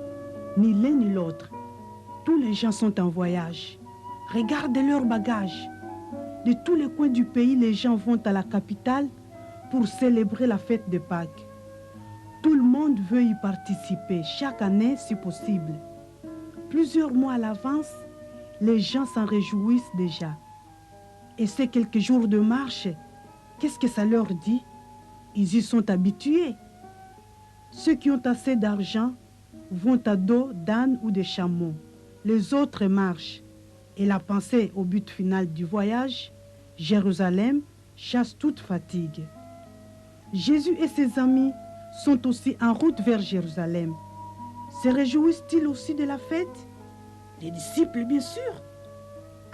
ni l'un ni l'autre. Tous les gens sont en voyage. Regardez leurs bagages. De tous les coins du pays, les gens vont à la capitale pour célébrer la fête de Pâques. Tout le monde veut y participer, chaque année si possible. Plusieurs mois à l'avance, les gens s'en réjouissent déjà. Et ces quelques jours de marche, qu'est-ce que ça leur dit? Ils y sont habitués. Ceux qui ont assez d'argent vont à dos d'âne ou de chameau. Les autres marchent. Et la pensée au but final du voyage, Jérusalem, chasse toute fatigue. Jésus et ses amis sont aussi en route vers Jérusalem. Se réjouissent-ils aussi de la fête? Les disciples, bien sûr,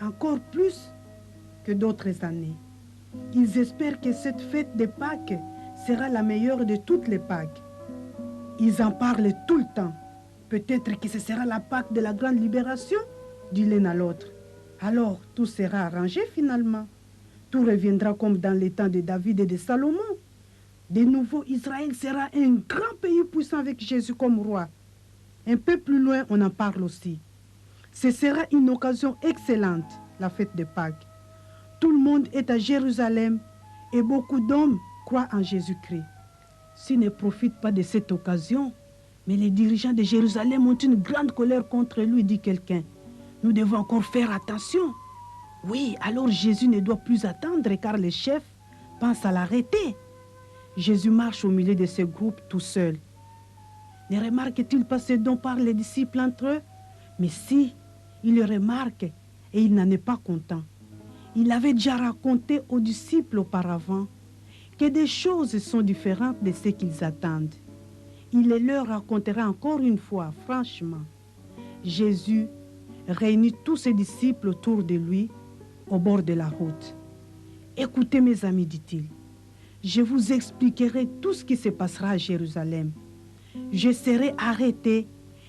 encore plus que d'autres années. Ils espèrent que cette fête de Pâques sera la meilleure de toutes les Pâques. Ils en parlent tout le temps. Peut-être que ce sera la Pâque de la grande libération, dit l'un à l'autre. Alors, tout sera arrangé finalement. Tout reviendra comme dans les temps de David et de Salomon. De nouveau, Israël sera un grand pays puissant avec Jésus comme roi. Un peu plus loin, on en parle aussi. Ce sera une occasion excellente, la fête de Pâques. Tout le monde est à Jérusalem et beaucoup d'hommes croient en Jésus-Christ. S'ils ne profitent pas de cette occasion, mais les dirigeants de Jérusalem ont une grande colère contre lui, dit quelqu'un. Nous devons encore faire attention. Oui, alors Jésus ne doit plus attendre car les chefs pensent à l'arrêter. Jésus marche au milieu de ce groupe tout seul. Ne remarque-t-il pas ce dont parlent les disciples entre eux? Mais si, il le remarque et il n'en est pas content. Il avait déjà raconté aux disciples auparavant que des choses sont différentes de ce qu'ils attendent. Il les leur racontera encore une fois, franchement. Jésus réunit tous ses disciples autour de lui, au bord de la route. Écoutez mes amis, dit-il, je vous expliquerai tout ce qui se passera à Jérusalem. Je serai arrêté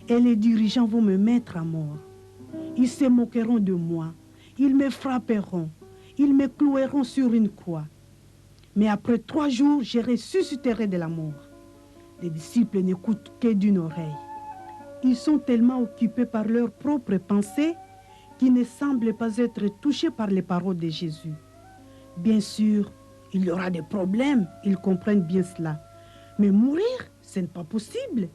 et les dirigeants vont me mettre à mort. Ils se moqueront de moi, ils me frapperont, ils me cloueront sur une croix. Mais après 3 jours, je ressusciterai de la mort. Les disciples n'écoutent que d'une oreille. Ils sont tellement occupés par leurs propres pensées qu'ils ne semblent pas être touchés par les paroles de Jésus. Bien sûr, il y aura des problèmes, ils comprennent bien cela. Mais mourir, ce n'est pas possible.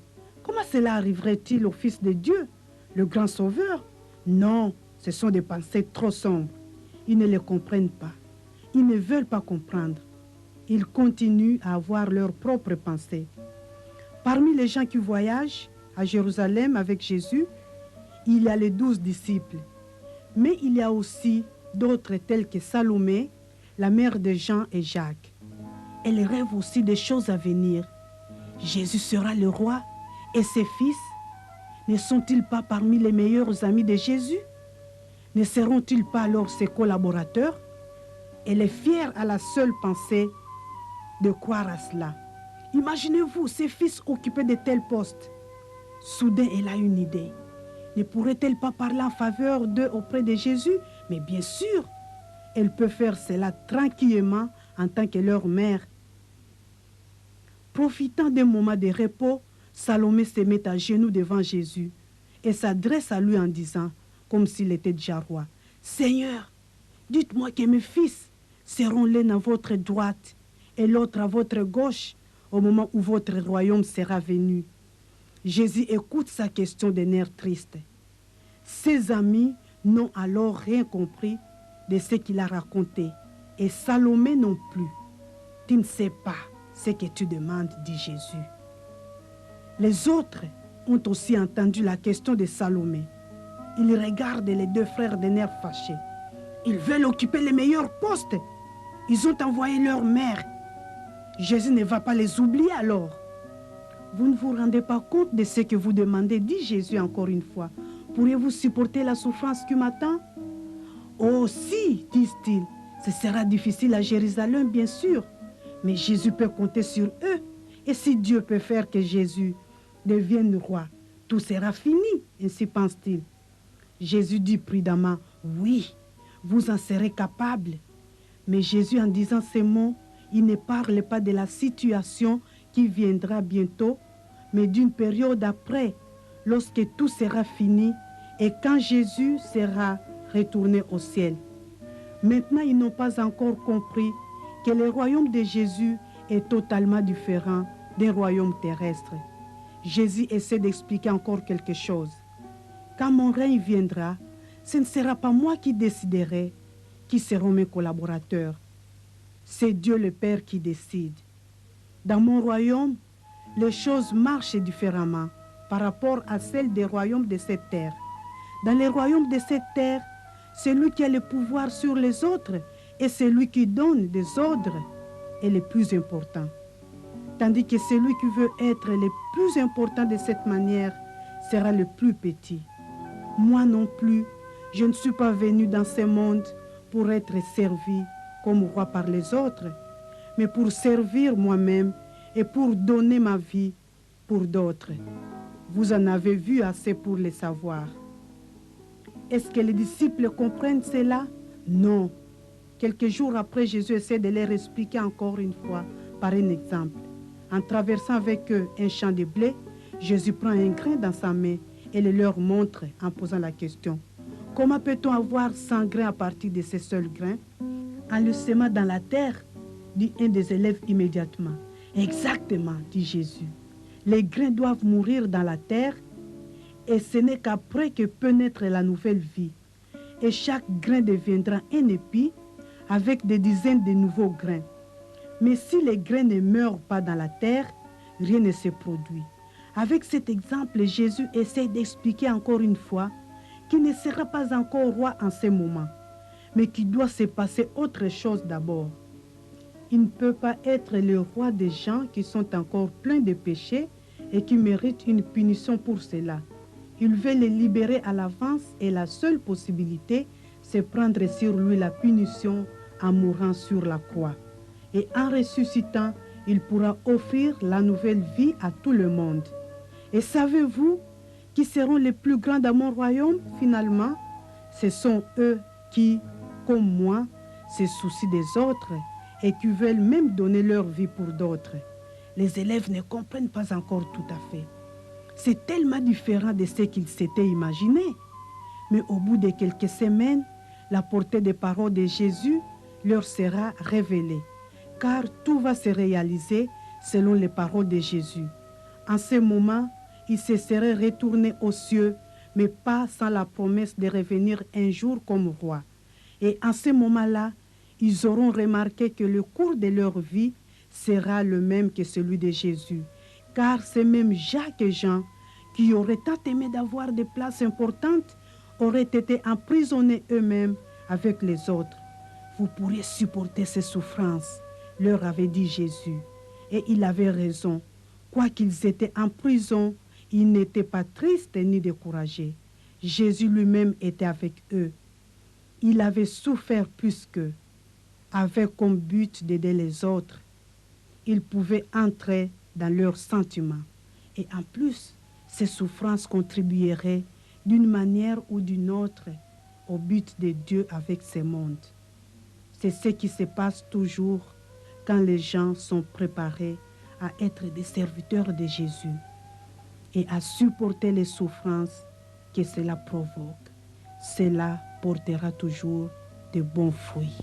Comment cela arriverait-il au Fils de Dieu, le grand Sauveur? Non, ce sont des pensées trop sombres. Ils ne les comprennent pas. Ils ne veulent pas comprendre. Ils continuent à avoir leurs propres pensées. Parmi les gens qui voyagent à Jérusalem avec Jésus, il y a les 12 disciples. Mais il y a aussi d'autres tels que Salomé, la mère de Jean et Jacques. Elle rêve aussi des choses à venir. Jésus sera le roi et ses fils ne sont-ils pas parmi les meilleurs amis de Jésus? Ne seront-ils pas alors ses collaborateurs? Elle est fière à la seule pensée de croire à cela. Imaginez-vous ses fils occupés de tels postes. Soudain, elle a une idée. Ne pourrait-elle pas parler en faveur d'eux auprès de Jésus? Mais bien sûr, elle peut faire cela tranquillement en tant que leur mère. Profitant d'un moment de repos, Salomé se met à genoux devant Jésus et s'adresse à lui en disant, comme s'il était déjà roi, « Seigneur, dites-moi que mes fils seront l'un à votre droite et l'autre à votre gauche au moment où votre royaume sera venu. » Jésus écoute sa question d'un air triste. Ses amis n'ont alors rien compris de ce qu'il a raconté et Salomé non plus. « Tu ne sais pas ce que tu demandes, dit Jésus. » Les autres ont aussi entendu la question de Salomé. Ils regardent les 2 frères d'un air fâché. Ils veulent occuper les meilleurs postes. Ils ont envoyé leur mère. Jésus ne va pas les oublier alors. Vous ne vous rendez pas compte de ce que vous demandez, dit Jésus encore une fois. Pourriez-vous supporter la souffrance qui m'attend? Oh si, disent-ils, ce sera difficile à Jérusalem, bien sûr. Mais Jésus peut compter sur eux. Et si Dieu peut faire que Jésus devienne roi, tout sera fini, ainsi pense-t-il. Jésus dit prudemment, oui, vous en serez capable. Mais Jésus, en disant ces mots, il ne parle pas de la situation qui viendra bientôt, mais d'une période après, lorsque tout sera fini et quand Jésus sera retourné au ciel. Maintenant, ils n'ont pas encore compris que le royaume de Jésus est totalement différent des royaumes terrestres. Jésus essaie d'expliquer encore quelque chose. Quand mon règne viendra, ce ne sera pas moi qui déciderai qui seront mes collaborateurs. C'est Dieu le Père qui décide. Dans mon royaume, les choses marchent différemment par rapport à celles des royaumes de cette terre. Dans les royaumes de cette terre, celui qui a le pouvoir sur les autres et celui qui donne des ordres est le plus important. Tandis que celui qui veut être le plus important de cette manière sera le plus petit. Moi non plus, je ne suis pas venu dans ce monde pour être servi comme roi par les autres, mais pour servir moi-même et pour donner ma vie pour d'autres. Vous en avez vu assez pour le savoir. Est-ce que les disciples comprennent cela? Non. Quelques jours après, Jésus essaie de leur expliquer encore une fois par un exemple. En traversant avec eux un champ de blé, Jésus prend un grain dans sa main et le leur montre en posant la question. Comment peut-on avoir 100 grains à partir de ces seuls grains? En le semant dans la terre, dit un des élèves immédiatement. Exactement, dit Jésus. Les grains doivent mourir dans la terre et ce n'est qu'après que peut naître la nouvelle vie. Et chaque grain deviendra un épi avec des dizaines de nouveaux grains. Mais si les grains ne meurent pas dans la terre, rien ne se produit. Avec cet exemple, Jésus essaie d'expliquer encore une fois qu'il ne sera pas encore roi en ce moment, mais qu'il doit se passer autre chose d'abord. Il ne peut pas être le roi des gens qui sont encore pleins de péchés et qui méritent une punition pour cela. Il veut les libérer à l'avance et la seule possibilité, c'est prendre sur lui la punition en mourant sur la croix. Et en ressuscitant, il pourra offrir la nouvelle vie à tout le monde. Et savez-vous qui seront les plus grands dans mon royaume finalement? Ce sont eux qui, comme moi, se soucient des autres et qui veulent même donner leur vie pour d'autres. Les élèves ne comprennent pas encore tout à fait. C'est tellement différent de ce qu'ils s'étaient imaginé. Mais au bout de quelques semaines, la portée des paroles de Jésus leur sera révélée, car tout va se réaliser selon les paroles de Jésus. En ce moment, ils se seraient retournés aux cieux, mais pas sans la promesse de revenir un jour comme roi. Et en ce moment-là, ils auront remarqué que le cours de leur vie sera le même que celui de Jésus, car c'est même Jacques et Jean, qui auraient tant aimé d'avoir des places importantes, auraient été emprisonnés eux-mêmes avec les autres. Vous pourrez supporter ces souffrances, leur avait dit Jésus. Et il avait raison. Quoiqu'ils étaient en prison, ils n'étaient pas tristes ni découragés. Jésus lui-même était avec eux. Il avait souffert plus qu'eux, avec comme but d'aider les autres. Il pouvait entrer dans leurs sentiments. Et en plus, ces souffrances contribueraient d'une manière ou d'une autre au but de Dieu avec ce monde. C'est ce qui se passe toujours quand les gens sont préparés à être des serviteurs de Jésus et à supporter les souffrances que cela provoque. Cela portera toujours de bons fruits.